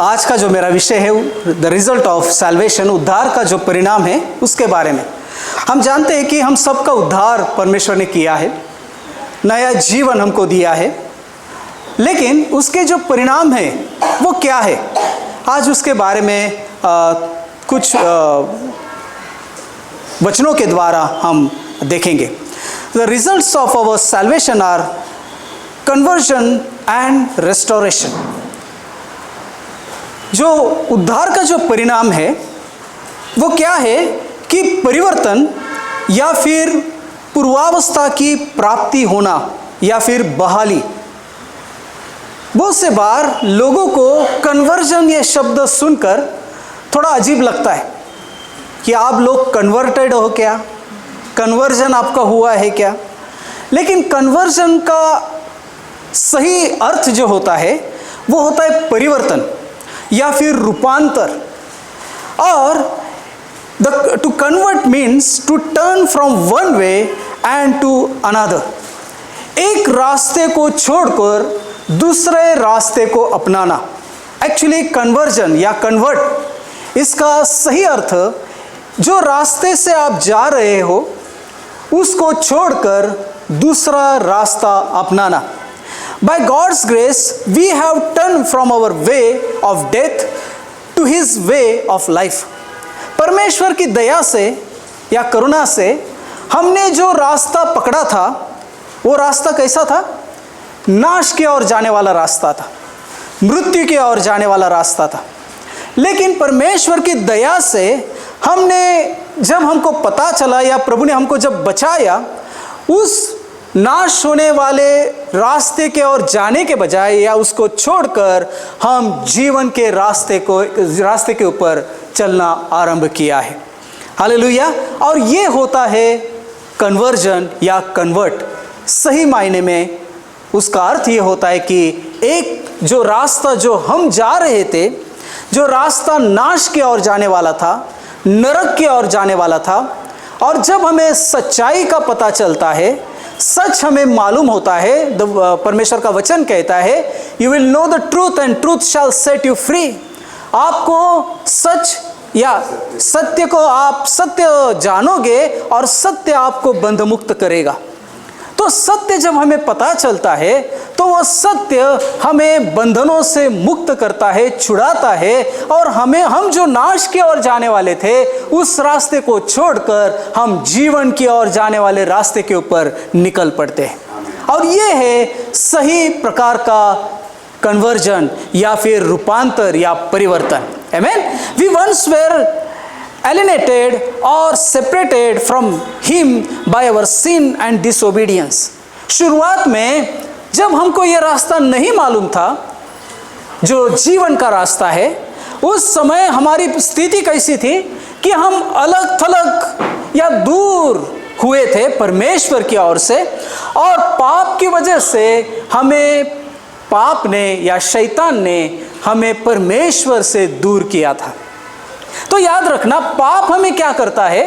आज का जो मेरा विषय है द रिजल्ट ऑफ सैल्वेशन, उद्धार का जो परिणाम है उसके बारे में। हम जानते हैं कि हम सबका उद्धार परमेश्वर ने किया है, नया जीवन हमको दिया है, लेकिन उसके जो परिणाम है वो क्या है, आज उसके बारे में कुछ वचनों के द्वारा हम देखेंगे। The results of our salvation are conversion and restoration. जो उद्धार का जो परिणाम है वो क्या है कि परिवर्तन या फिर पूर्वावस्था की प्राप्ति होना या फिर बहाली। बहुत से बार लोगों को कन्वर्जन ये शब्द सुनकर थोड़ा अजीब लगता है कि आप लोग कन्वर्टेड हो क्या, कन्वर्जन आपका हुआ है क्या। लेकिन कन्वर्जन का सही अर्थ जो होता है वो होता है परिवर्तन या फिर रूपांतर। और to convert means to turn from one way and to another. एक रास्ते को छोड़कर दूसरे रास्ते को अपनाना। एक्चुअली कन्वर्जन या कन्वर्ट, इसका सही अर्थ जो रास्ते से आप जा रहे हो उसको छोड़कर दूसरा रास्ता अपनाना। By God's grace, we have turned from our way of death to His way of life. परमेश्वर की दया से या करुणा से हमने जो रास्ता पकड़ा था वो रास्ता कैसा था? नाश की ओर जाने वाला रास्ता था, मृत्यु की ओर जाने वाला रास्ता था। लेकिन परमेश्वर की दया से हमने, जब हमको पता चला या प्रभु ने हमको जब बचाया, उस नाश होने वाले रास्ते के ओर जाने के बजाय या उसको छोड़कर हम जीवन के रास्ते के ऊपर चलना आरंभ किया है। हालेलुया। और ये होता है कन्वर्जन या कन्वर्ट। सही मायने में उसका अर्थ ये होता है कि एक जो रास्ता जो हम जा रहे थे, जो रास्ता नाश की ओर जाने वाला था, नरक की ओर जाने वाला था, और जब हमें सच्चाई का पता चलता है, सच हमें मालूम होता है, परमेश्वर का वचन कहता है you will know the truth and truth shall set you free. आपको सच या सत्य को आप सत्य जानोगे और सत्य आपको बंधमुक्त करेगा। तो सत्य जब हमें पता चलता है तो वह सत्य हमें बंधनों से मुक्त करता है, छुड़ाता है, और हम जो नाश की ओर जाने वाले थे उस रास्ते को छोड़कर हम जीवन की ओर जाने वाले रास्ते के ऊपर निकल पड़ते हैं। और ये है सही प्रकार का कन्वर्जन या फिर रूपांतर या परिवर्तन। Amen. We once were alienated or separated from him by our sin and disobedience। शुरुआत में जब हमको ये रास्ता नहीं मालूम था जो जीवन का रास्ता है, उस समय हमारी स्थिति कैसी थी कि हम अलग थलग या दूर हुए थे परमेश्वर की ओर से, और पाप की वजह से हमें पाप ने या शैतान ने हमें परमेश्वर से दूर किया था। तो याद रखना, पाप हमें क्या करता है?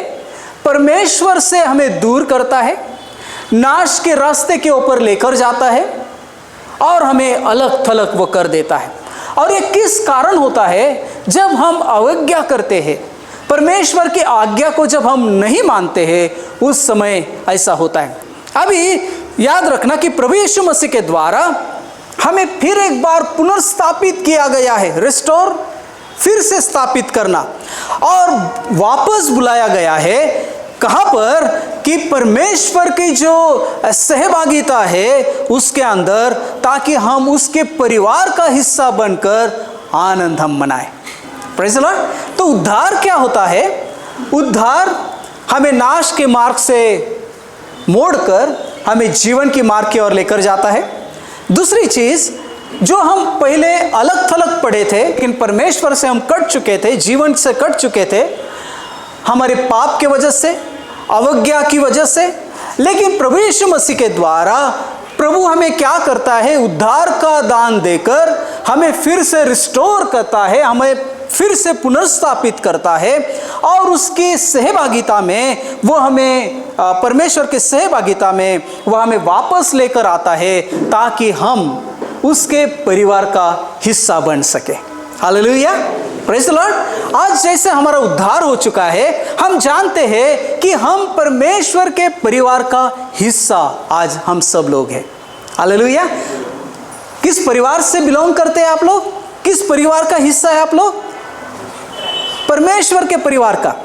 परमेश्वर से हमें दूर करता है, नाश के रास्ते के ऊपर लेकर जाता है और हमें अलग थलग वो कर देता है। और ये किस कारण होता है? जब हम अवज्ञा करते हैं, परमेश्वर की आज्ञा को जब हम नहीं मानते हैं, उस समय ऐसा होता है। अभी याद रखना कि प्रभु यीशु मसीह के द्वारा हमें फिर एक बार पुनर्स्थापित किया गया है। रिस्टोर, फिर से स्थापित करना, और वापस बुलाया गया है। कहाँ पर? कि परमेश्वर की जो सहभागिता है उसके अंदर, ताकि हम उसके परिवार का हिस्सा बनकर आनंद हम मनाएं। Praise the Lord. तो उद्धार क्या होता है? उद्धार हमें नाश के मार्ग से मोड़कर हमें जीवन की मार्ग की ओर लेकर जाता है। दूसरी चीज, जो हम पहले अलग थलग पड़े थे, लेकिन परमेश्वर से हम कट चुके थे, जीवन से कट चुके थे हमारे पाप की वजह से, अवज्ञा की वजह से। लेकिन प्रभु यीशु मसीह के द्वारा प्रभु हमें क्या करता है? उद्धार का दान देकर हमें फिर से रिस्टोर करता है, हमें फिर से पुनर्स्थापित करता है, और उसकी सहभागिता में वो हमें, परमेश्वर के सहभागिता में वह हमें वापस लेकर आता है, ताकि हम उसके परिवार का हिस्सा बन सके। Hallelujah, praise the Lord. आज जैसे हमारा उद्धार हो चुका है, हम जानते हैं कि हम परमेश्वर के परिवार का हिस्सा आज हम सब लोग हैं। हालेलुया। किस परिवार से बिलोंग करते हैं आप लोग? किस परिवार का हिस्सा है आप लोग? परमेश्वर के परिवार का।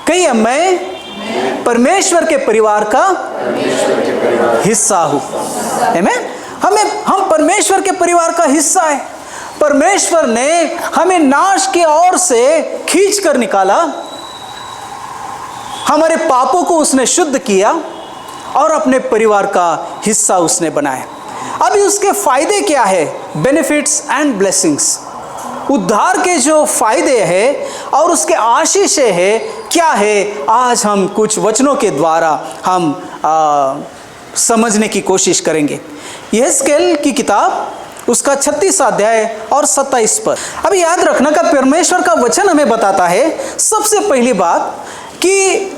कहिए, मैं परमेश्वर के परिवार का हिस्सा हूँ। आमीन। हम परमेश्वर के परिवार का हिस्सा है। परमेश्वर ने हमें नाश की ओर से खींच कर निकाला, हमारे पापों को उसने शुद्ध किया और अपने परिवार का हिस्सा उसने बनाया। अभी उसके फायदे क्या है? Benefits and blessings. उद्धार के जो फायदे हैं और उसके आशीषें हैं क्या है, आज हम कुछ वचनों के द्वारा हम समझने की कोशिश करेंगे। यहेजकेल की किताब उसका 36 अध्याय और 27 पद। अभी याद रखना का परमेश्वर का वचन हमें बताता है सबसे पहली बात कि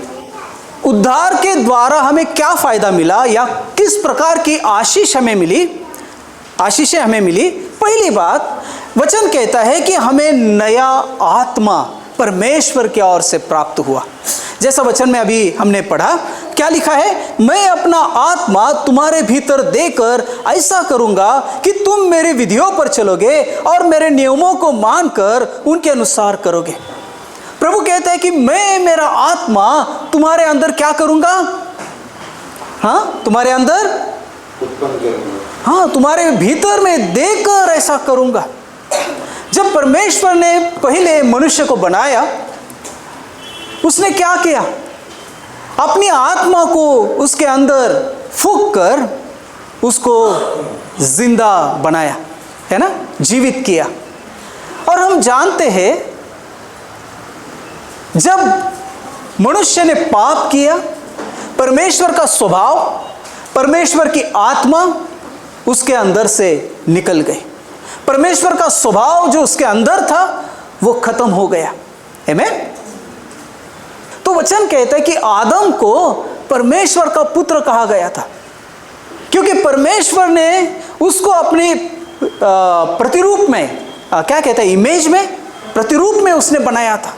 उद्धार के द्वारा हमें क्या फायदा मिला या किस प्रकार की आशीष हमें मिली, आशीषें हमें मिली। पहली बात, वचन कहता है कि हमें नया आत्मा परमेश्वर की ओर से प्राप्त हुआ। जैसा वचन में अभी हमने पढ़ा, क्या लिखा है? मैं अपना आत्मा तुम्हारे भीतर देकर ऐसा करूंगा कि तुम मेरे विधियों पर चलोगे और मेरे नियमों को मानकर उनके अनुसार करोगे। प्रभु कहता है कि मैं मेरा आत्मा तुम्हारे अंदर क्या करूंगा? हाँ, तुम्हारे अंदर उत्पन्न करूंगा। हाँ, तुम्हारे भीतर में देकर ऐसा करूंगा। जब परमेश्वर ने पहले मनुष्य को बनाया, उसने क्या किया? अपनी आत्मा को उसके अंदर फूंक कर उसको जिंदा बनाया, है ना, जीवित किया। और हम जानते हैं जब मनुष्य ने पाप किया, परमेश्वर का स्वभाव, परमेश्वर की आत्मा उसके अंदर से निकल गई। परमेश्वर का स्वभाव जो उसके अंदर था वो खत्म हो गया। आमीन। तो वचन कहता है कि आदम को परमेश्वर का पुत्र कहा गया था, क्योंकि परमेश्वर ने उसको अपने प्रतिरूप में, क्या कहता है, इमेज में, प्रतिरूप में उसने बनाया था।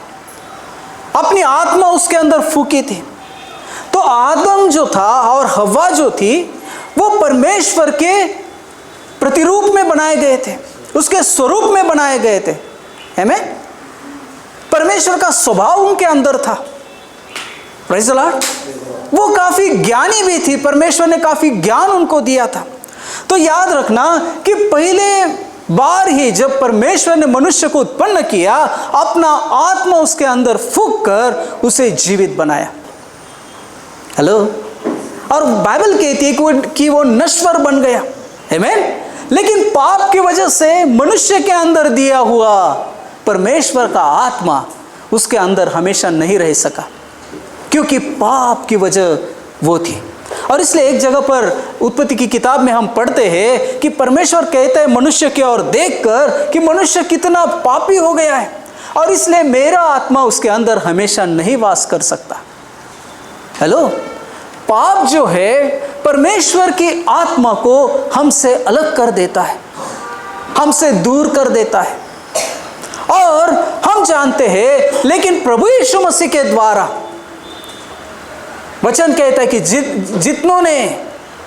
अपनी आत्मा उसके अंदर फूकी थी। तो आदम जो था और हव्वा जो थी वो परमेश्वर के प्रतिरूप में बनाए गए थे, उसके स्वरूप में बनाए गए थे। आमीन। परमेश्वर का स्वभाव उनके अंदर था। Praise the Lord. वो काफी ज्ञानी भी थी, परमेश्वर ने काफी ज्ञान उनको दिया था। तो याद रखना कि पहले बार ही जब परमेश्वर ने मनुष्य को उत्पन्न किया, अपना आत्मा उसके अंदर फूंक कर उसे जीवित बनाया। हेलो। और बाइबल कहती है कि वो नश्वर बन गया। आमीन। लेकिन पाप की वजह से मनुष्य के अंदर दिया हुआ परमेश्वर का आत्मा उसके अंदर हमेशा नहीं रह सका, क्योंकि पाप की वजह वो थी। और इसलिए एक जगह पर उत्पत्ति की किताब में हम पढ़ते हैं कि परमेश्वर कहता है मनुष्य की ओर देखकर कि मनुष्य कितना पापी हो गया है, और इसलिए मेरा आत्मा उसके अंदर हमेशा नहीं वास कर सकता। हेलो। पाप जो है परमेश्वर की आत्मा को हमसे अलग कर देता है, हमसे दूर कर देता है। और हम जानते हैं, लेकिन प्रभु यीशु मसीह के द्वारा वचन कहता है कि जितनों ने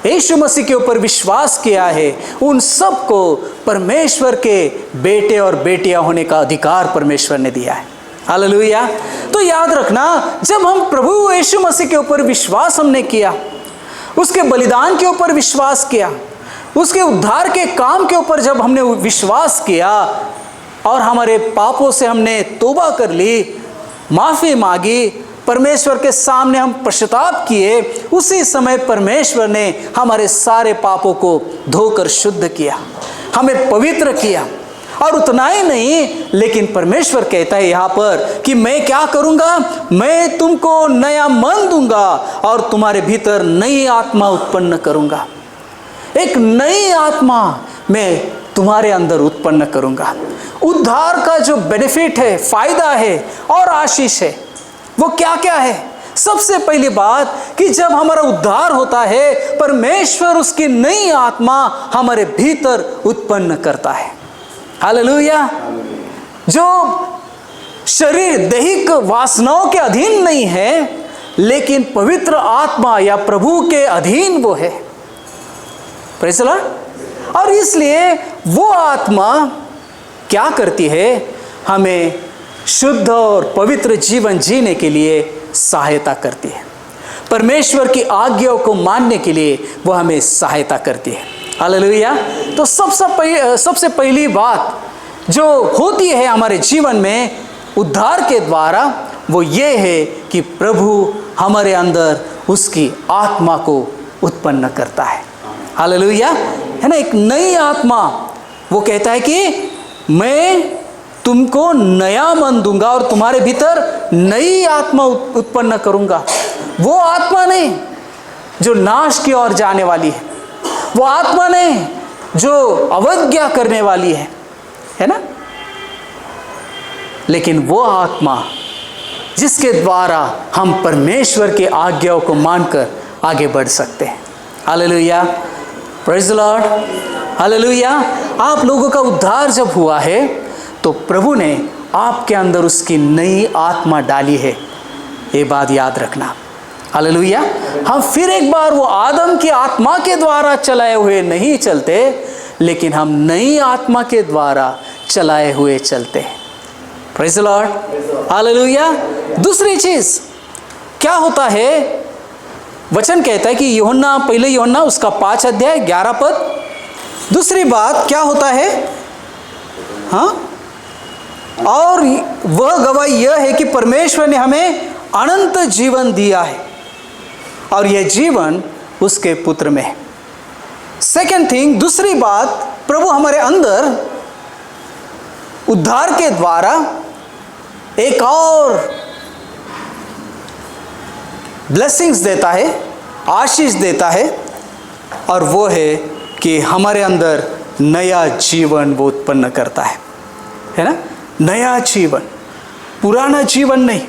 यीशु मसीह के ऊपर विश्वास किया है उन सबको परमेश्वर के बेटे और बेटियां होने का अधिकार परमेश्वर ने दिया है। हालेलुया। तो याद रखना, जब हम प्रभु यीशु मसीह के ऊपर विश्वास हमने किया, उसके बलिदान के ऊपर विश्वास किया, उसके उद्धार के काम के ऊपर जब हमने विश्वास किया और हमारे पापों से हमने तौबा कर ली, माफ़ी मांगी, परमेश्वर के सामने हम पश्चाताप किए, उसी समय परमेश्वर ने हमारे सारे पापों को धोकर शुद्ध किया, हमें पवित्र किया। और उतना ही नहीं, लेकिन परमेश्वर कहता है यहाँ पर कि मैं क्या करूँगा? मैं तुमको नया मन दूंगा और तुम्हारे भीतर नई आत्मा उत्पन्न करूँगा। एक नई आत्मा मैं तुम्हारे अंदर उत्पन्न करूँगा। उद्धार का जो बेनिफिट है, फायदा है और आशीष है, वो क्या क्या है? सबसे पहली बात कि जब हमारा उद्धार होता है, परमेश्वर उसकी नई आत्मा हमारे भीतर उत्पन्न करता है। हालेलुया। जो शरीर दैहिक वासनाओं के अधीन नहीं है, लेकिन पवित्र आत्मा या प्रभु के अधीन वो है। Praise the Lord. और इसलिए वो आत्मा क्या करती है? हमें शुद्ध और पवित्र जीवन जीने के लिए सहायता करती है। परमेश्वर की आज्ञाओं को मानने के लिए वो हमें सहायता करती है। हालेलुया। तो सबसे पहली बात जो होती है हमारे जीवन में उद्धार के द्वारा, वो ये है कि प्रभु हमारे अंदर उसकी आत्मा को उत्पन्न करता है। हालेलुया। है ना, एक नई आत्मा। वो कहता है कि मैं तुमको नया मन दूंगा और तुम्हारे भीतर नई आत्मा उत्पन्न करूंगा। वो आत्मा नहीं जो नाश की ओर जाने वाली है, वो आत्मा नहीं जो अवज्ञा करने वाली है ना, लेकिन वो आत्मा जिसके द्वारा हम परमेश्वर की आज्ञाओं को मानकर आगे बढ़ सकते हैं। Hallelujah, praise the Lord, hallelujah. आप लोगों का उद्धार जब हुआ है तो प्रभु ने आपके अंदर उसकी नई आत्मा डाली है। ये बात याद रखना। हालेलुया। हम फिर एक बार वो आदम की आत्मा के द्वारा चलाए हुए नहीं चलते, लेकिन हम नई आत्मा के द्वारा चलाए हुए चलते हैं। Praise the Lord, hallelujah. दूसरी चीज क्या होता है? वचन कहता है कि पहले यूहन्ना उसका 5 अध्याय 11 पद। दूसरी बात क्या होता है? हाँ, और वह गवाही यह है कि परमेश्वर ने हमें अनंत जीवन दिया है और यह जीवन उसके पुत्र में है। सेकेंड थिंग, दूसरी बात, प्रभु हमारे अंदर उद्धार के द्वारा एक और ब्लेसिंग्स देता है, आशीष देता है, और वो है कि हमारे अंदर नया जीवन वो उत्पन्न करता है ना। नया जीवन, पुराना जीवन नहीं,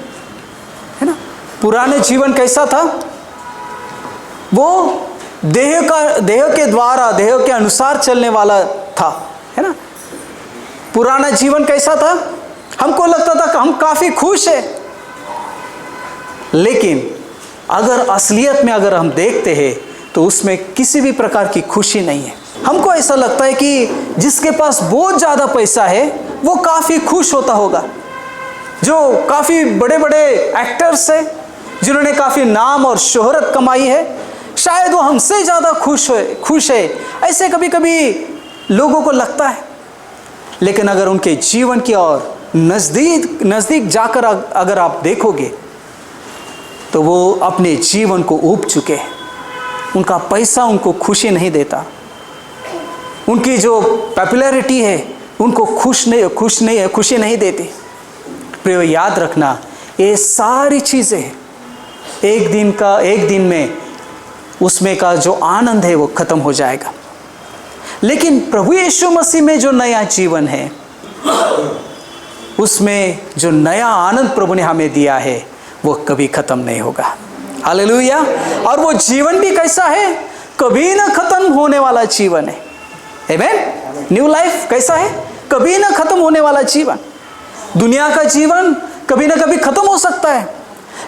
है ना। पुराना जीवन कैसा था? वो देह के द्वारा, देह के अनुसार चलने वाला था, है ना। पुराना जीवन कैसा था? हमको लगता था कि हम काफी खुश हैं, लेकिन अगर असलियत में अगर हम देखते हैं तो उसमें किसी भी प्रकार की खुशी नहीं है। हमको ऐसा लगता है कि जिसके पास बहुत ज़्यादा पैसा है वो काफ़ी खुश होता होगा। जो काफ़ी बड़े बड़े एक्टर्स हैं, जिन्होंने काफ़ी नाम और शोहरत कमाई है, शायद वो हमसे ज़्यादा खुश है, ऐसे कभी कभी लोगों को लगता है। लेकिन अगर उनके जीवन की ओर नज़दीक जाकर अगर आप देखोगे तो वो अपने जीवन को ऊब चुके हैं। उनका पैसा उनको खुशी नहीं देता, उनकी जो पॉपुलैरिटी है उनको खुशी नहीं देती। प्रिय, याद रखना, ये सारी चीज़ें एक दिन में उसमें का जो आनंद है वो खत्म हो जाएगा। लेकिन प्रभु यीशु मसीह में जो नया जीवन है, उसमें जो नया आनंद प्रभु ने हमें दिया है वो कभी खत्म नहीं होगा। हालेलुया। और वो जीवन भी कैसा है? कभी ना खत्म होने वाला जीवन है। आमीन। न्यू लाइफ कैसा है? कभी ना खत्म होने वाला जीवन। दुनिया का जीवन कभी ना कभी खत्म हो सकता है,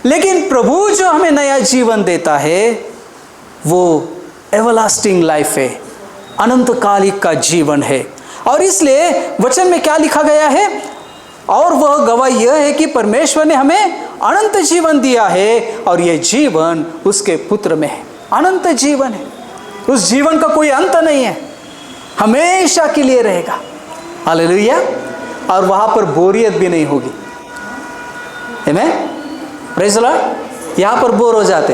लेकिन प्रभु जो हमें नया जीवन देता है वो एवरलास्टिंग लाइफ है, अनंतकालिक का जीवन है। और इसलिए वचन में क्या लिखा गया है? और वह गवाही यह है कि परमेश्वर ने हमें अनंत जीवन दिया है और यह जीवन उसके पुत्र में है। अनंत जीवन है, उस जीवन का कोई अंत नहीं है, हमेशा के लिए रहेगा। हालेलुया। और वहाँ पर बोरियत भी नहीं होगी। आमीन। Praise the Lord. यहाँ पर बोर हो जाते,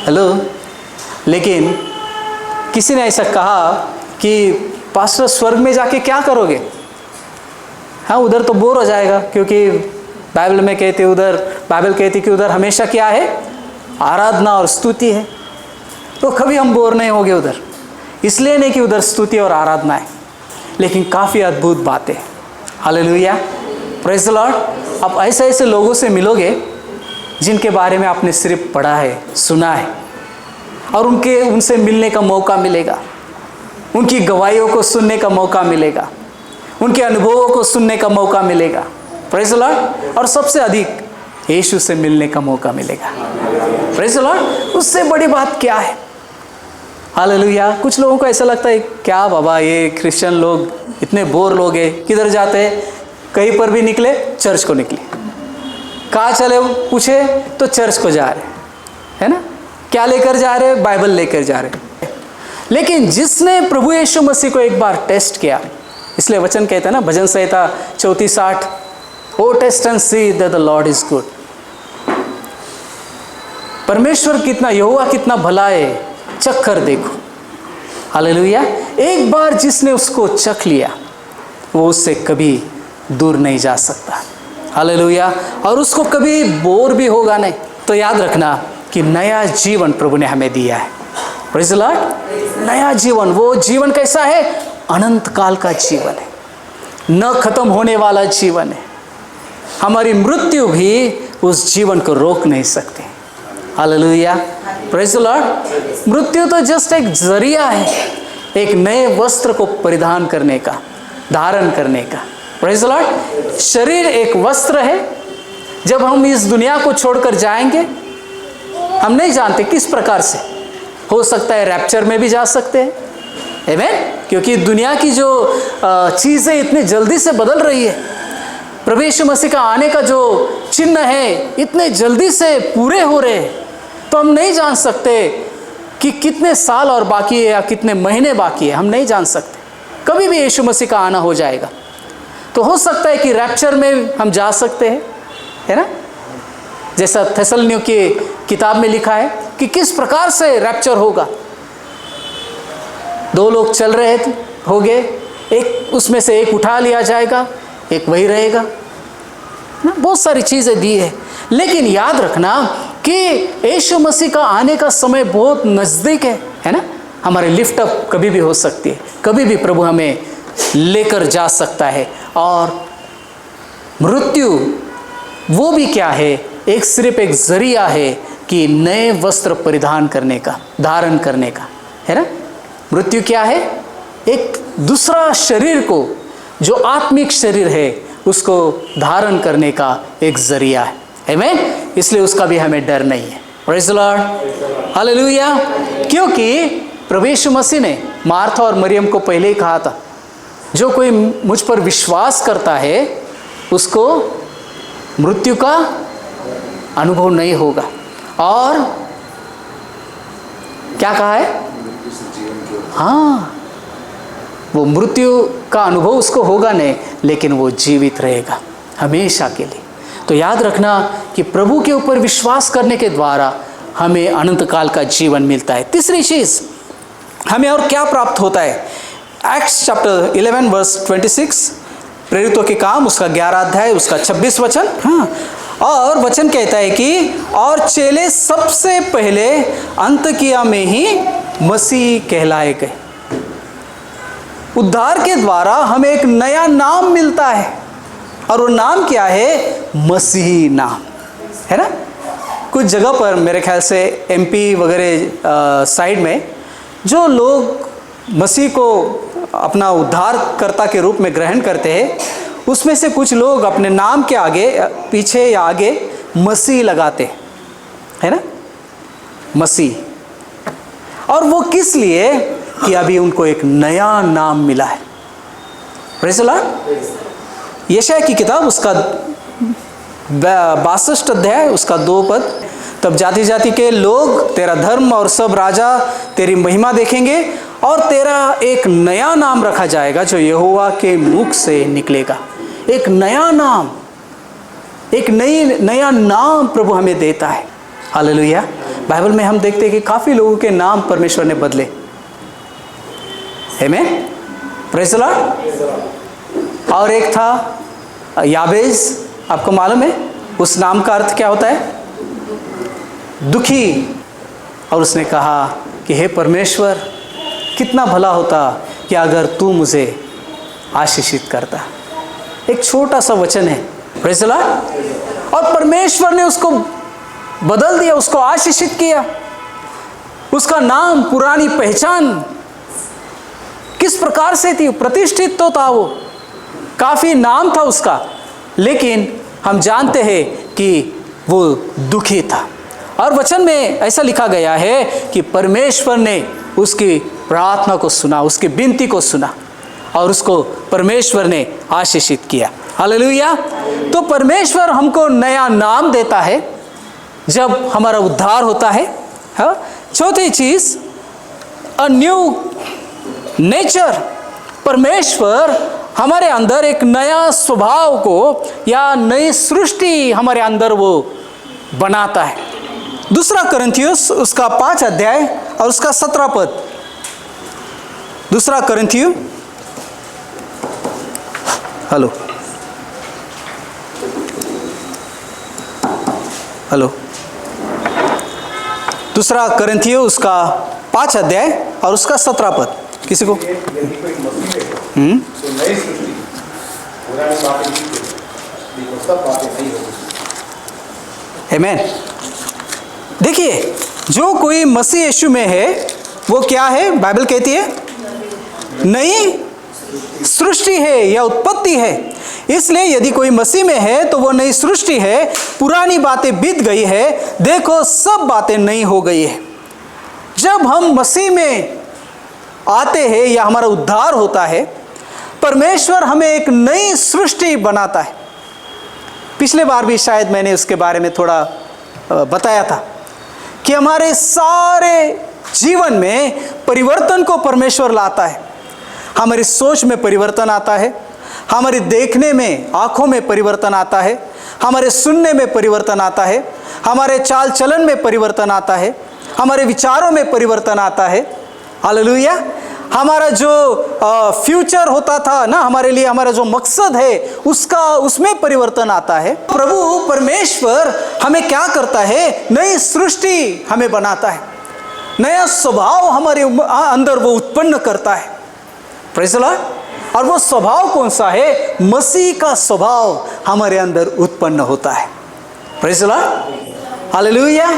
हेलो, लेकिन किसी ने ऐसा कहा कि पास्टर स्वर्ग में जाके क्या करोगे? हाँ, उधर तो बोर हो जाएगा, क्योंकि बाइबल कहती कि उधर हमेशा क्या है? आराधना और स्तुति है। तो कभी हम बोर नहीं होंगे उधर, इसलिए नहीं कि उधर स्तुति और आराधना है, लेकिन काफ़ी अद्भुत बातें। Hallelujah, praise the Lord. आप ऐसे लोगों से मिलोगे जिनके बारे में आपने सिर्फ पढ़ा है, सुना है, और उनसे मिलने का मौका मिलेगा, उनकी गवाहियों को सुनने का मौका मिलेगा। उनके अनुभवों को सुनने का मौका मिलेगा, प्रेज़ द लॉर्ड, और सबसे अधिक यीशु से मिलने का मौका मिलेगा, प्रेज़ द लॉर्ड। उससे बड़ी बात क्या है? हालेलुया। कुछ लोगों को ऐसा लगता है, क्या बाबा ये क्रिश्चियन लोग इतने बोर लोग हैं, किधर जाते हैं, कहीं पर भी निकले चर्च को निकले, कहाँ चले पूछे तो चर्च को जा रहे है ना, क्या लेकर जा रहे, बाइबल लेकर जा रहे। लेकिन जिसने प्रभु यीशु मसीह को एक बार टेस्ट किया, इसलिए वचन कहता है ना, भजन संहिता 34:8, O taste and see that the Lord is good. परमेश्वर कितना, यहोवा कितना भला है, चख कर देखो। हालेलुया। एक बार जिसने उसको चख लिया वो उससे कभी दूर नहीं जा सकता। हालेलुया। और उसको कभी बोर भी होगा नहीं। तो याद रखना कि नया जीवन प्रभु ने हमें दिया है, प्रेज़ द लॉर्ड। नया जीवन, वो जीवन कैसा है? अनंत काल का जीवन है, न खत्म होने वाला जीवन है। हमारी मृत्यु भी उस जीवन को रोक नहीं सकते। Hallelujah, praise the Lord. मृत्यु तो जस्ट एक जरिया है एक नए वस्त्र को परिधान करने का, धारण करने का, प्रेज़ द लॉर्ड। शरीर एक वस्त्र है। जब हम इस दुनिया को छोड़कर जाएंगे, हम नहीं जानते किस प्रकार से, हो सकता है रैप्चर में भी जा सकते हैं, आमीन, क्योंकि दुनिया की जो चीज़ें इतनी जल्दी से बदल रही है। प्रभु यीशु मसीह का आने का जो चिन्ह है इतने जल्दी से पूरे हो रहे हैं, तो हम नहीं जान सकते कि कितने साल और बाकी है या कितने महीने बाकी है, हम नहीं जान सकते। कभी भी यीशु मसीह का आना हो जाएगा। तो हो सकता है कि रैप्चर में हम जा सकते हैं, है ना, जैसा थेसलनियों की किताब में लिखा है कि किस प्रकार से रैप्चर होगा। दो लोग चल रहे थे, हो गए, एक उसमें से एक उठा लिया जाएगा, एक वही रहेगा ना। बहुत सारी चीज़ें दी है, लेकिन याद रखना कि यीशु मसीह का आने का समय बहुत नज़दीक है ना। हमारे लिफ्ट अप कभी भी हो सकती है, कभी भी प्रभु हमें लेकर जा सकता है। और मृत्यु वो भी क्या है? एक सिर्फ एक जरिया है कि नए वस्त्र परिधान करने का, धारण करने का, है ना। मृत्यु क्या है? एक दूसरा शरीर को, जो आत्मिक शरीर है, उसको धारण करने का एक जरिया है, आमीन। इसलिए उसका भी हमें डर नहीं है, प्रेज़ द लॉर्ड, हालेलुया। क्योंकि प्रभु यीशु मसीह ने मार्था और मरियम को पहले ही कहा था, जो कोई मुझ पर विश्वास करता है उसको मृत्यु का अनुभव नहीं होगा। और क्या कहा है? हाँ, वो मृत्यु का अनुभव उसको होगा नहीं, लेकिन वो जीवित रहेगा हमेशा के लिए। तो याद रखना कि प्रभु के ऊपर विश्वास करने के द्वारा हमें अनंत काल का जीवन मिलता है। तीसरी चीज़ हमें और क्या प्राप्त होता है? एक्ट्स चैप्टर 11 वर्स 26, प्रेरितों के काम उसका 11 अध्याय उसका 26 वचन। हाँ, और वचन कहता है कि और चेले सबसे पहले अंतकिया में ही मसीह कहलाए गए। उद्धार के द्वारा हमें एक नया नाम मिलता है, और वो नाम क्या है? मसीही नाम, है ना। कुछ जगह पर मेरे ख्याल से एमपी वगैरह साइड में जो लोग मसीह को अपना उद्धारकर्ता के रूप में ग्रहण करते हैं, उसमें से कुछ लोग अपने नाम के आगे, पीछे या आगे मसीह लगाते हैं, है ना, मसीह। और वो किस लिए? कि अभी उनको एक नया नाम मिला है, प्रेज़ द लॉर्ड। यशायाह की किताब उसका 62 अध्याय उसका 2 पद, तब जाति जाति के लोग तेरा धर्म और सब राजा तेरी महिमा देखेंगे, और तेरा एक नया नाम रखा जाएगा जो यहोवा के मुख से निकलेगा। एक नया नाम, एक नया नाम प्रभु हमें देता है, हालेलुया। बाइबल में हम देखते हैं कि काफ़ी लोगों के नाम परमेश्वर ने बदले, आमीन, प्रेज़ द लॉर्ड। और एक था याबेज, आपको मालूम है उस नाम का अर्थ क्या होता है? दुखी। और उसने कहा कि हे परमेश्वर, कितना भला होता कि अगर तू मुझे आशीषित करता। एक छोटा सा वचन है, प्रेज़ द लॉर्ड, और परमेश्वर ने उसको बदल दिया, उसको आशीषित किया। उसका नाम, पुरानी पहचान किस प्रकार से थी? प्रतिष्ठित तो था वो, काफ़ी नाम था उसका, लेकिन हम जानते हैं कि वो दुखी था। और वचन में ऐसा लिखा गया है कि परमेश्वर ने उसकी प्रार्थना को सुना, उसकी विनती को सुना और उसको परमेश्वर ने आशीषित किया। हालेलुया। तो परमेश्वर हमको नया नाम देता है जब हमारा उद्धार होता है। हाँ, चौथी चीज, अ न्यू नेचर। परमेश्वर हमारे अंदर एक नया स्वभाव को या नई सृष्टि हमारे अंदर वो बनाता है। दूसरा कोरिन्थियुस उसका 5 अध्याय और उसका 17 पद। दूसरा कोरिन्थियुस, हेलो हेलो, दूसरा कोरिन्थियुस उसका 5 अध्याय और उसका 17 पद। किसी को आमीन। देखिए, जो कोई मसीह यीशु में है वो क्या है? बाइबल कहती है नई सृष्टि है या उत्पत्ति है। इसलिए यदि कोई मसीह में है तो वो नई सृष्टि है, पुरानी बातें बीत गई है, देखो सब बातें नई हो गई है। जब हम मसीह में आते हैं या हमारा उद्धार होता है, परमेश्वर हमें एक नई सृष्टि बनाता है। पिछले बार भी शायद मैंने उसके बारे में थोड़ा बताया था कि हमारे सारे जीवन में परिवर्तन को परमेश्वर लाता है। हमारी सोच में परिवर्तन आता है, हमारे देखने में, आंखों में परिवर्तन आता है, हमारे सुनने में परिवर्तन आता है, हमारे चाल चलन में परिवर्तन आता है, हमारे विचारों में परिवर्तन आता है। हालेलुया। हमारा जो फ्यूचर होता था ना, हमारे लिए हमारा जो मकसद है उसमें परिवर्तन आता है। प्रभु परमेश्वर हमें क्या करता है? नई सृष्टि हमें बनाता है, नया स्वभाव हमारे अंदर वो उत्पन्न करता है। Praise the Lord. और वो स्वभाव कौन सा है? मसीह का स्वभाव हमारे अंदर उत्पन्न होता है। Praise the Lord. हालेलुया।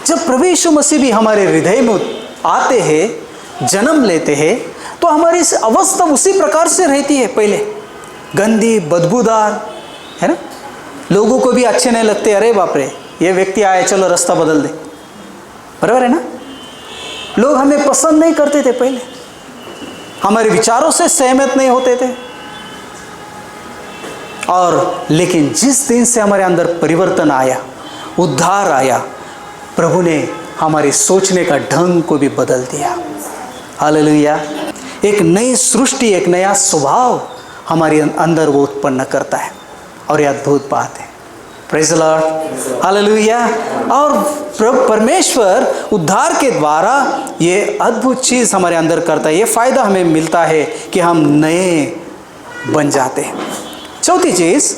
जब प्रभु यीशु मसीह भी हमारे हृदय में आते हैं, जन्म लेते हैं, तो हमारी अवस्था उसी प्रकार से रहती है। पहले गंदी, बदबूदार, है ना, लोगों को भी अच्छे नहीं लगते। अरे बाप रे, ये व्यक्ति आए, चलो रास्ता बदल दे। बराबर है ना? लोग हमें पसंद नहीं करते थे, पहले हमारे विचारों से सहमत नहीं होते थे। और लेकिन जिस दिन से हमारे अंदर परिवर्तन आया, उद्धार आया, प्रभु ने हमारे सोचने का ढंग को भी बदल दिया। हालेलुया। एक नई सृष्टि, एक नया स्वभाव हमारे अंदर वो उत्पन्न करता है और ये अद्भुत बात है। Praise the Lord. हालेलुया। और परमेश्वर उद्धार के द्वारा ये अद्भुत चीज़ हमारे अंदर करता है। ये फ़ायदा हमें मिलता है कि हम नए बन जाते हैं। चौथी चीज़,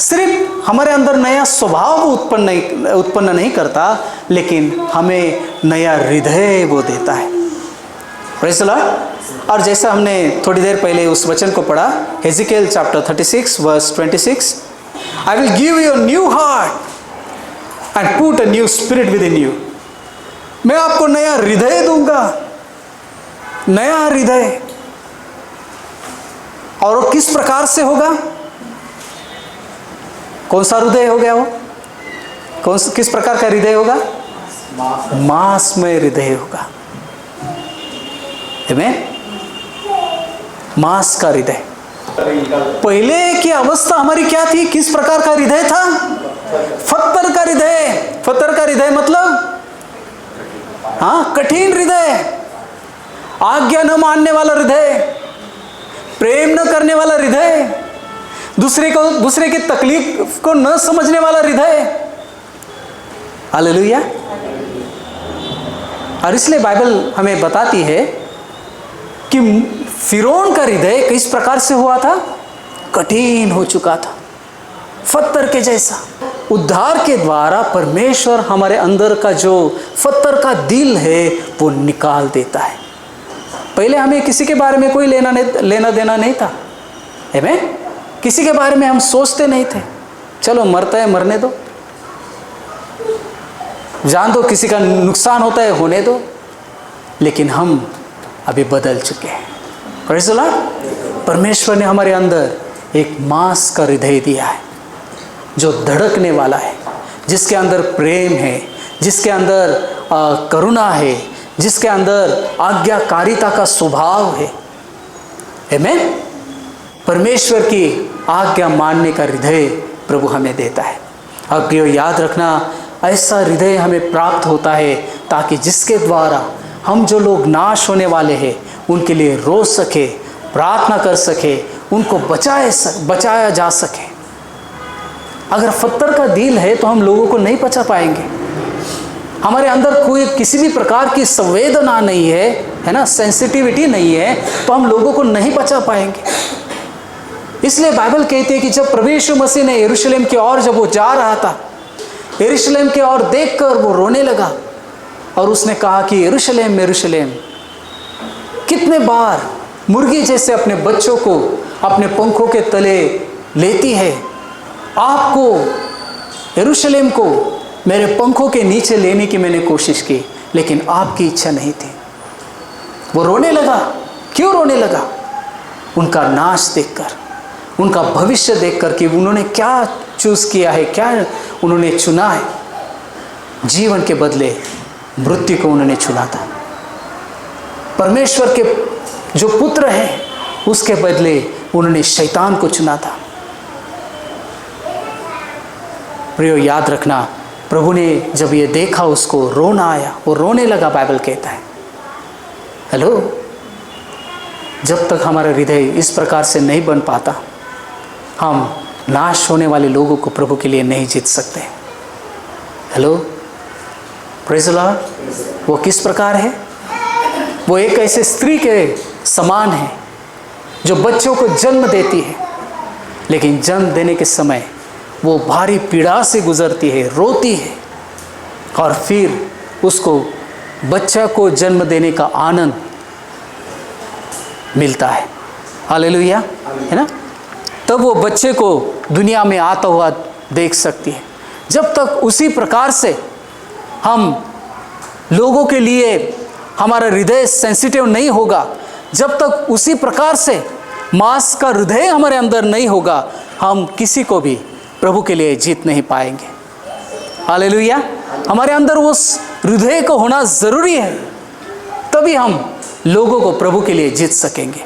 सिर्फ हमारे अंदर नया स्वभाव उत्पन्न नहीं करता, लेकिन हमें नया हृदय वो देता है। Praise the Lord. और जैसा हमने थोड़ी देर पहले उस वचन को पढ़ा, हेजिकेल chapter 36 verse 26, I will give you a new heart and put a new spirit within you। मैं आपको नया हृदय दूंगा, नया हृदय। और वो किस प्रकार से होगा? कौन सा हृदय हो गया वो? किस प्रकार का हृदय होगा? मांसमय हृदय होगा। आमीन। मांस का हृदय। पहले की अवस्था हमारी क्या थी? किस प्रकार का हृदय था? पत्थर का हृदय। पत्थर का हृदय मतलब हाँ, कठिन हृदय, आज्ञा न मानने वाला हृदय, प्रेम न करने वाला हृदय, दूसरे की तकलीफ को न समझने वाला हृदय। हालेलुया। और इसलिए बाइबल हमें बताती है कि फिरौन का हृदय किस प्रकार से हुआ था? कठिन हो चुका था, पत्थर के जैसा। उद्धार के द्वारा परमेश्वर हमारे अंदर का जो पत्थर का दिल है वो निकाल देता है। पहले हमें किसी के बारे में कोई लेना देना नहीं था। आमीन। किसी के बारे में हम सोचते नहीं थे, चलो मरता है मरने दो, जान दो, किसी का नुकसान होता है होने दो। लेकिन हम अभी बदल चुके हैं। Praise the Lord. परमेश्वर ने हमारे अंदर एक मांस का हृदय दिया है जो धड़कने वाला है, जिसके अंदर प्रेम है, जिसके अंदर करुणा है, जिसके अंदर आज्ञाकारिता का स्वभाव है। आमीन। परमेश्वर की आज्ञा मानने का हृदय प्रभु हमें देता है। अब प्रियो याद रखना, ऐसा हृदय हमें प्राप्त होता है ताकि जिसके द्वारा हम जो लोग नाश होने वाले हैं उनके लिए रो सके, प्रार्थना कर सके, उनको बचाया जा सके। अगर पत्थर का दिल है तो हम लोगों को नहीं बचा पाएंगे। हमारे अंदर कोई किसी भी प्रकार की संवेदना नहीं है ना, सेंसिटिविटी नहीं है, तो हम लोगों को नहीं बचा पाएंगे। इसलिए बाइबल कहती है कि जब प्रभु यीशु मसीह ने यरूशलेम की ओर जब वो जा रहा था, यरूशलेम की ओर देखकर वो रोने लगा और उसने कहा कि यरूशलेम यरूशलेम, कितने बार मुर्गी जैसे अपने बच्चों को अपने पंखों के तले लेती है, आपको यरूशलेम को मेरे पंखों के नीचे लेने की मैंने कोशिश की, लेकिन आपकी इच्छा नहीं थी। वो रोने लगा। क्यों रोने लगा? उनका नाश देखकर, उनका भविष्य देखकर कि उन्होंने क्या चूज किया है, क्या उन्होंने चुना है। जीवन के बदले मृत्यु को उन्होंने चुना था। परमेश्वर के जो पुत्र हैं उसके बदले उन्होंने शैतान को चुना था। प्रियो याद रखना, प्रभु ने जब ये देखा उसको रोना आया, वो रोने लगा। बाइबल कहता है, हेलो, जब तक हमारा हृदय इस प्रकार से नहीं बन पाता, हम नाश होने वाले लोगों को प्रभु के लिए नहीं जीत सकते। Hello, praise the Lord. वो किस प्रकार है? वो एक ऐसे स्त्री के समान है जो बच्चों को जन्म देती है, लेकिन जन्म देने के समय वो भारी पीड़ा से गुजरती है, रोती है, और फिर उसको बच्चा को जन्म देने का आनंद मिलता है। हालेलुया, है ना? तब वो बच्चे को दुनिया में आता हुआ देख सकती है। जब तक उसी प्रकार से हम लोगों के लिए हमारा हृदय सेंसिटिव नहीं होगा, जब तक उसी प्रकार से मांस का हृदय हमारे अंदर नहीं होगा, हम किसी को भी प्रभु के लिए जीत नहीं पाएंगे। हालेलुया। हमारे अंदर उस हृदय को होना ज़रूरी है, तभी हम लोगों को प्रभु के लिए जीत सकेंगे।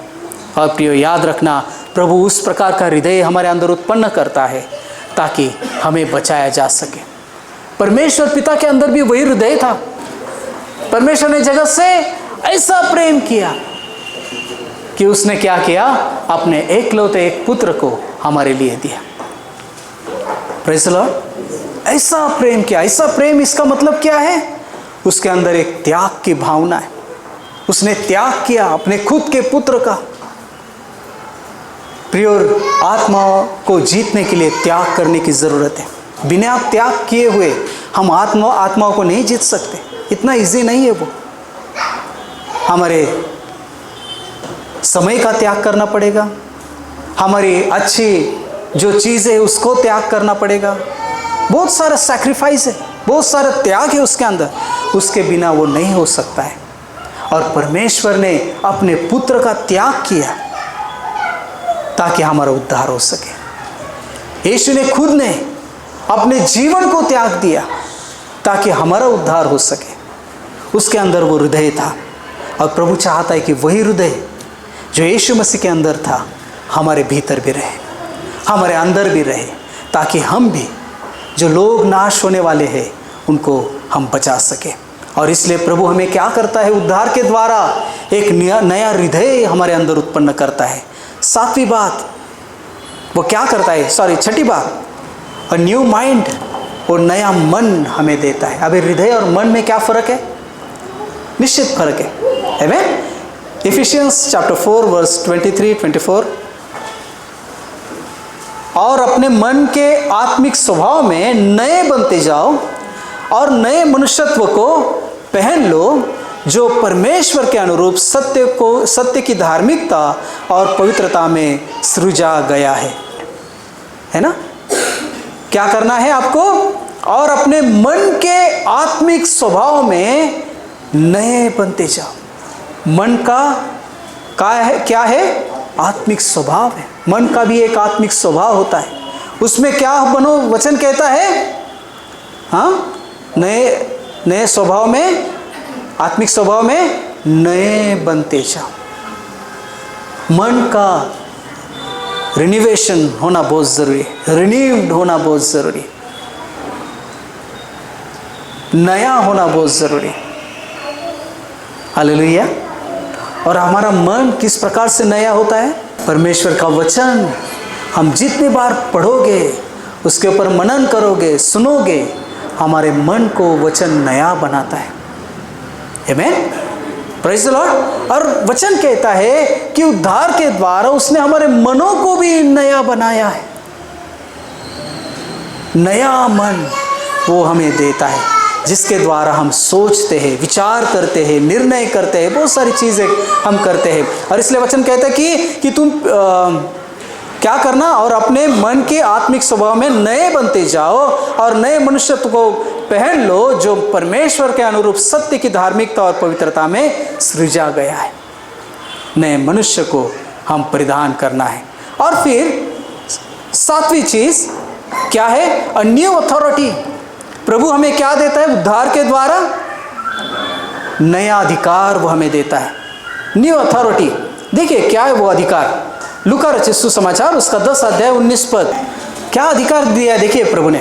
और प्रियो याद रखना, प्रभु उस प्रकार का हृदय हमारे अंदर उत्पन्न करता है ताकि हमें बचाया जा सके। परमेश्वर पिता के अंदर भी वही हृदय था। परमेश्वर ने जगत से ऐसा प्रेम किया कि उसने क्या किया? अपने एकलौते एक पुत्र को हमारे लिए दिया। Praise the Lord. ऐसा प्रेम किया, ऐसा प्रेम, इसका मतलब क्या है? उसके अंदर एक त्याग की भावना है। उसने त्याग किया अपने खुद के पुत्र का। प्रिय आत्मा को जीतने के लिए त्याग करने की ज़रूरत है। बिना त्याग किए हुए हम आत्माओं को नहीं जीत सकते। इतना इजी नहीं है वो। हमारे समय का त्याग करना पड़ेगा, हमारी अच्छी जो चीज़ है उसको त्याग करना पड़ेगा। बहुत सारा सैक्रिफाइस है, बहुत सारा त्याग है उसके अंदर। उसके बिना वो नहीं हो सकता है। और परमेश्वर ने अपने पुत्र का त्याग किया ताकि हमारा उद्धार हो सके। यीशु ने खुद ने अपने जीवन को त्याग दिया ताकि हमारा उद्धार हो सके। उसके अंदर वो हृदय था, और प्रभु चाहता है कि वही हृदय जो यीशु मसीह के अंदर था हमारे भीतर भी रहे, हमारे अंदर भी रहे, ताकि हम भी जो लोग नाश होने वाले हैं उनको हम बचा सके। और इसलिए प्रभु हमें क्या करता है? उद्धार के द्वारा एक नया हृदय हमारे अंदर उत्पन्न करता है। सातवीं बात वो क्या करता है? छठी बात, अ न्यू माइंड, और नया मन हमें देता है। अभी हृदय और मन में क्या फ़र्क है? निश्चित फर्क है। आमीन। इफिशियंस चैप्टर 4 वर्स 23-24, और अपने मन के आत्मिक स्वभाव में नए बनते जाओ और नए मनुष्यत्व को पहन लो, जो परमेश्वर के अनुरूप सत्य की धार्मिकता और पवित्रता में सृजा गया है ना? क्या करना है आपको? और अपने मन के आत्मिक स्वभाव में नए बनते जाओ। मन का क्या है? आत्मिक स्वभाव है। मन का भी एक आत्मिक स्वभाव होता है। उसमें क्या बनो, वचन कहता है, हाँ, नए स्वभाव में, आत्मिक स्वभाव में नए बनते जाओ। मन का रिन्यूएशन होना बहुत ज़रूरी है, रिन्यूड होना बहुत ज़रूरी है, नया होना बहुत ज़रूरी है। हालेलुया। और हमारा मन किस प्रकार से नया होता है? परमेश्वर का वचन हम जितनी बार पढ़ोगे, उसके ऊपर मनन करोगे, सुनोगे, हमारे मन को वचन नया बनाता है। आमीन, प्रेज़ द लॉर्ड। और वचन कहता है कि उद्धार के द्वारा उसने हमारे मनों को भी नया बनाया है। नया मन वो हमें देता है, जिसके द्वारा हम सोचते हैं, विचार करते हैं, निर्णय करते हैं, बहुत सारी चीज़ें हम करते हैं। और इसलिए वचन कहता है कि तुम क्या करना, और अपने मन के आत्मिक स्वभाव में नए बनते जाओ और नए मनुष्यत्व को पहन लो, जो परमेश्वर के अनुरूप सत्य की धार्मिकता और पवित्रता में सृजा गया है। नए मनुष्य को हम परिधान करना है। और फिर सातवीं चीज़ क्या है? A new authority. प्रभु हमें क्या देता है? उद्धार के द्वारा नया अधिकार वो हमें देता है, न्यू अथॉरिटी। देखिए क्या है वो अधिकार। लूका रचित सुसमाचार उसका 10 अध्याय 19 पद, क्या अधिकार दिया है? देखिए प्रभु ने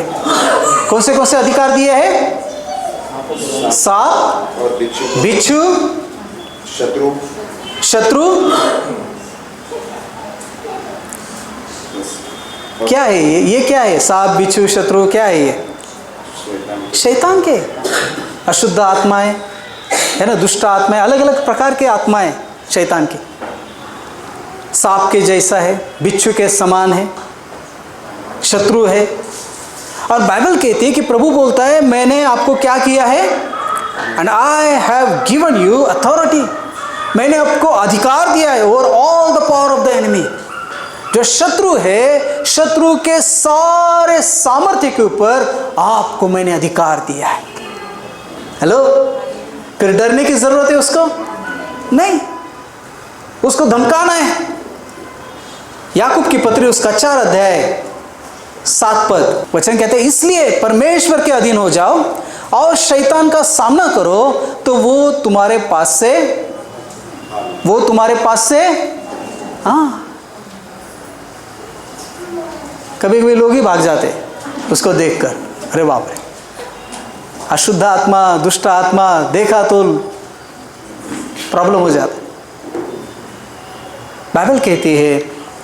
कौन से अधिकार दिए हैं? सांप और बिच्छू, शत्रु क्या है ये क्या है? सांप, बिच्छू, शत्रु क्या है ये? शैतान के, अशुद्ध आत्माएं है ना, दुष्ट आत्माएं, अलग अलग प्रकार के आत्माएं शैतान की। सांप के जैसा है, बिच्छू के समान है, शत्रु है। और बाइबल कहती है कि प्रभु बोलता है, मैंने आपको क्या किया है? And I have given you authority. मैंने आपको अधिकार दिया है over all the power of the enemy. जो शत्रु है, शत्रु के सारे सामर्थ्य के ऊपर आपको मैंने अधिकार दिया है। हेलो, फिर डरने की जरूरत है उसको? नहीं, उसको धमकाना है। याकूब की पत्री उसका 4 अध्याय 7 पद वचन कहते हैं, इसलिए परमेश्वर के अधीन हो जाओ और शैतान का सामना करो, तो वो तुम्हारे पास से हाँ, कभी कभी लोग ही भाग जाते उसको देखकर, अरे बाप रे, अशुद्ध आत्मा, दुष्ट आत्मा देखा तो प्रॉब्लम हो जाता। बाइबल कहती है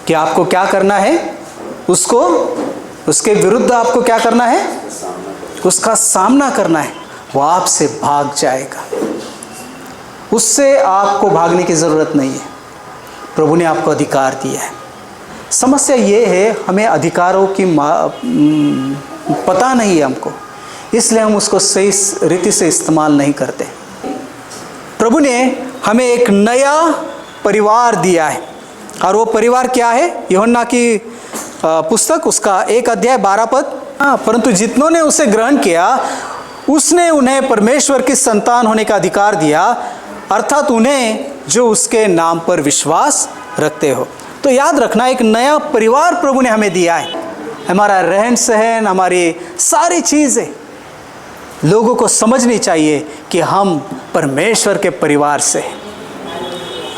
कि आपको क्या करना है? उसके विरुद्ध आपको क्या करना है? उसका सामना करना है। वो आपसे भाग जाएगा, उससे आपको भागने की ज़रूरत नहीं है। प्रभु ने आपको अधिकार दिया है। समस्या ये है, हमें अधिकारों की पता नहीं है हमको, इसलिए हम उसको सही रीति से इस्तेमाल नहीं करते। प्रभु ने हमें एक नया परिवार दिया है, और वो परिवार क्या है? यूहन्ना की पुस्तक उसका 1 अध्याय 12 पद, परंतु जितनों ने उसे ग्रहण किया उसने उन्हें परमेश्वर की संतान होने का अधिकार दिया, अर्थात उन्हें जो उसके नाम पर विश्वास रखते हो। तो याद रखना, एक नया परिवार प्रभु ने हमें दिया है। हमारा रहन सहन, हमारी सारी चीज़ें लोगों को समझनी चाहिए कि हम परमेश्वर के परिवार से हैं।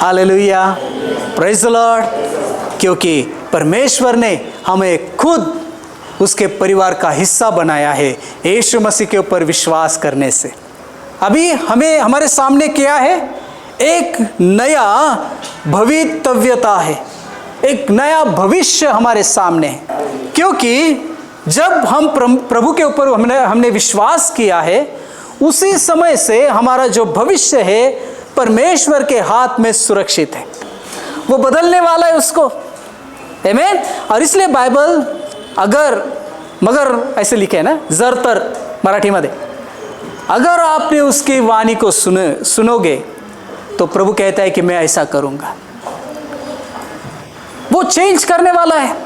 Hallelujah, praise the Lord. क्योंकि परमेश्वर ने हमें खुद उसके परिवार का हिस्सा बनाया है यीशु मसीह के ऊपर विश्वास करने से। अभी हमारे सामने क्या है? एक नया भवितव्यता है, एक नया भविष्य हमारे सामने है। क्योंकि जब हम प्रभु के ऊपर हमने विश्वास किया है, उसी समय से हमारा जो भविष्य है परमेश्वर के हाथ में सुरक्षित है। वो बदलने वाला है उसको। आमीन। और इसलिए बाइबल मगर ऐसे लिखे है ना, जरतर मराठी में, अगर आपने उसकी वाणी को सुनोगे तो प्रभु कहता है कि मैं ऐसा करूंगा। वो चेंज करने वाला है,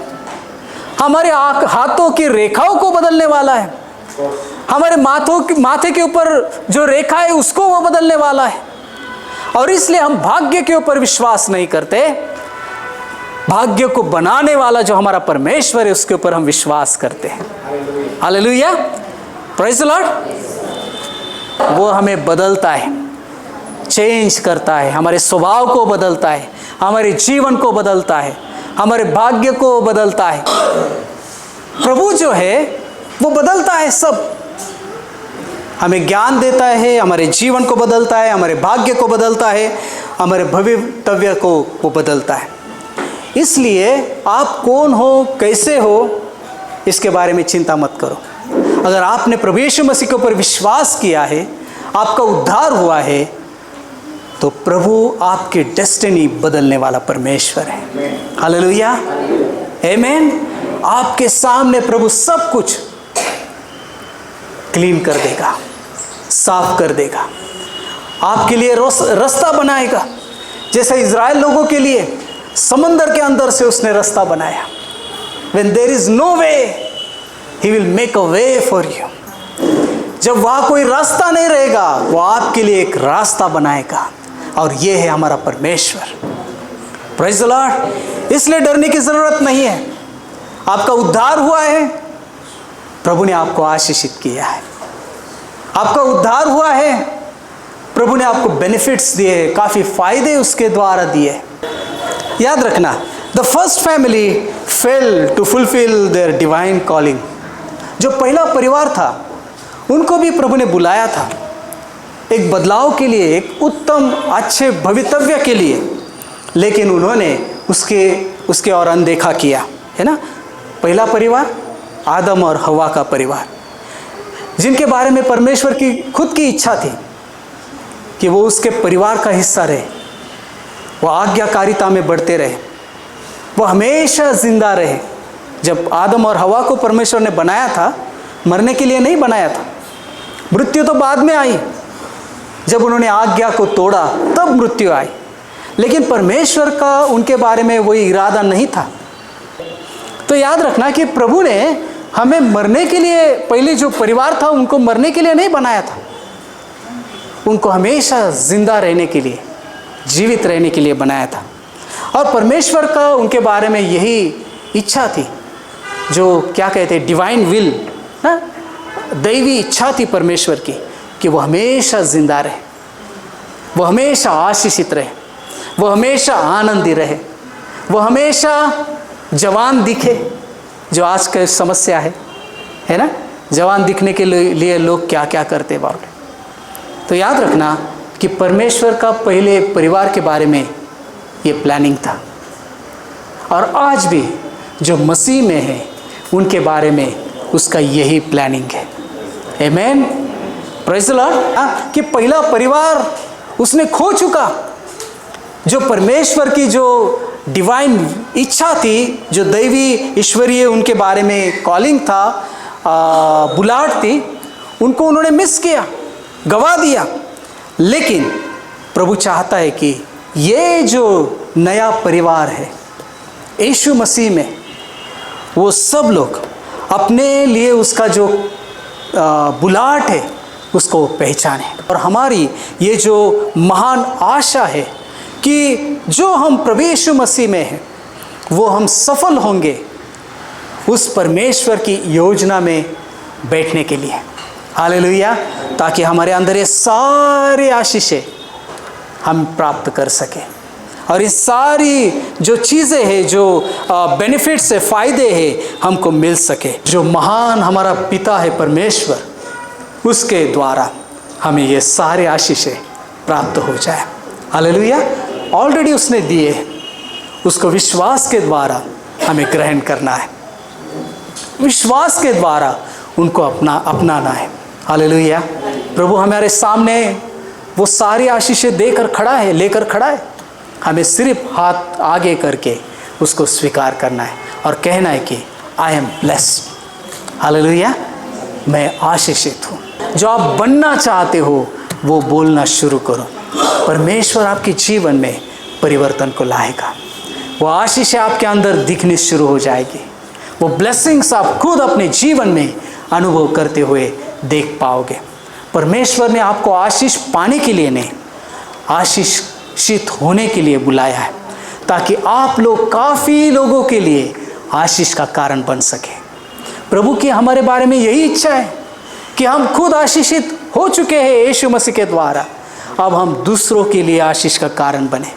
हमारे हाथों की रेखाओं को बदलने वाला है, हमारे माथे के ऊपर जो रेखा है उसको वो बदलने वाला है। और इसलिए हम भाग्य के ऊपर विश्वास नहीं करते, भाग्य को बनाने वाला जो हमारा परमेश्वर है उसके ऊपर हम विश्वास करते हैं। Hallelujah, praise the Lord. वो हमें बदलता है, चेंज करता है, हमारे स्वभाव को बदलता है, हमारे जीवन को बदलता है, हमारे भाग्य को बदलता है। प्रभु जो है वो बदलता है सब, हमें ज्ञान देता है, हमारे जीवन को बदलता है, हमारे भाग्य को बदलता है, हमारे भवितव्य को वो बदलता है। इसलिए आप कौन हो, कैसे हो, इसके बारे में चिंता मत करो। अगर आपने प्रभु यीशु मसीह के ऊपर विश्वास किया है, आपका उद्धार हुआ है, तो प्रभु आपकी डेस्टिनी बदलने वाला परमेश्वर है। हालेलुया, आमीन। आपके सामने प्रभु सब कुछ क्लीन कर देगा, साफ कर देगा, आपके लिए रास्ता बनाएगा। जैसे इज़राइल लोगों के लिए समंदर के अंदर से उसने रास्ता बनाया। When there is no way, He will make a way for you. जब वहाँ कोई रास्ता नहीं रहेगा, वो आपके लिए एक रास्ता बनाएगा, और ये है हमारा परमेश्वर। Praise the Lord. इसलिए डरने की ज़रूरत नहीं है। आपका उद्धार हुआ है, प्रभु ने आपको आशीषित किया है। आपका उद्धार हुआ है, प्रभु ने आपको बेनिफिट्स दिए, काफ़ी फायदे उसके द्वारा दिए। याद रखना, the first family fail to fulfil their divine calling. जो पहला परिवार था, उनको भी प्रभु ने बुलाया था एक बदलाव के लिए, एक उत्तम अच्छे भवितव्य के लिए, लेकिन उन्होंने उसके और अनदेखा किया, है ना। पहला परिवार आदम और हवा का परिवार, जिनके बारे में परमेश्वर की खुद की इच्छा थी कि वो उसके परिवार का हिस्सा रहे, वो आज्ञाकारिता में बढ़ते रहे, वो हमेशा जिंदा रहे। जब आदम और हवा को परमेश्वर ने बनाया था, मरने के लिए नहीं बनाया था। मृत्यु तो बाद में आई, जब उन्होंने आज्ञा को तोड़ा तब मृत्यु आई, लेकिन परमेश्वर का उनके बारे में वही इरादा नहीं था। तो याद रखना कि प्रभु ने हमें मरने के लिए, पहले जो परिवार था उनको मरने के लिए नहीं बनाया था, उनको हमेशा जिंदा रहने के लिए, जीवित रहने के लिए बनाया था। और परमेश्वर का उनके बारे में यही इच्छा थी, जो क्या कहते हैं, डिवाइन विल, दैवी इच्छा थी परमेश्वर की, कि वो हमेशा जिंदा रहे, वो हमेशा आशीषित रहे, वो हमेशा आनंदी रहे, वो हमेशा जवान दिखे, जो आज की समस्या है ना। जवान दिखने के लिए लोग क्या क्या करते बाबू। तो याद रखना कि परमेश्वर का पहले परिवार के बारे में ये प्लानिंग था, और आज भी जो मसीह में है उनके बारे में उसका यही प्लानिंग है। आमीन, प्रेज़ द लॉर्ड। कि पहला परिवार उसने खो चुका, जो परमेश्वर की जो डिवाइन इच्छा थी, जो दैवी ईश्वरीय उनके बारे में कॉलिंग था, बुलाहट थी, उनको उन्होंने मिस किया, गवा दिया। लेकिन प्रभु चाहता है कि ये जो नया परिवार है यीशु मसीह में, वो सब लोग अपने लिए उसका जो बुलाहट है उसको पहचाने। और हमारी ये जो महान आशा है कि जो हम प्रभु यीशु मसीह में हैं, वो हम सफल होंगे उस परमेश्वर की योजना में बैठने के लिए। हालेलुया। ताकि हमारे अंदर ये सारे आशीषें हम प्राप्त कर सकें, और ये सारी जो चीज़ें हैं, जो बेनिफिट्स है, फ़ायदे हैं, हमको मिल सके। जो महान हमारा पिता है परमेश्वर, उसके द्वारा हमें ये सारे आशीषें प्राप्त हो जाए। हालेलुया। ऑलरेडी उसने दिए, उसको विश्वास के द्वारा हमें ग्रहण करना है, विश्वास के द्वारा उनको अपनाना है। हालेलुया। प्रभु हमारे सामने वो सारी आशीषें लेकर खड़ा है। हमें सिर्फ हाथ आगे करके उसको स्वीकार करना है और कहना है कि आई एम ब्लेस्ड। हालेलुया, मैं आशीषित हूँ। जो आप बनना चाहते हो वो बोलना शुरू करो, परमेश्वर आपके जीवन में परिवर्तन को लाएगा। वो आशीष आपके अंदर दिखनी शुरू हो जाएगी, वो ब्लेसिंग्स आप खुद अपने जीवन में अनुभव करते हुए देख पाओगे। परमेश्वर ने आपको आशीष पाने के लिए नहीं, आशीषित होने के लिए बुलाया है, ताकि आप लोग काफ़ी लोगों के लिए आशीष का कारण बन सके। प्रभु की हमारे बारे में यही इच्छा है कि हम खुद आशीषित हो चुके हैं यीशु मसीह के द्वारा, अब हम दूसरों के लिए आशीष का कारण बने।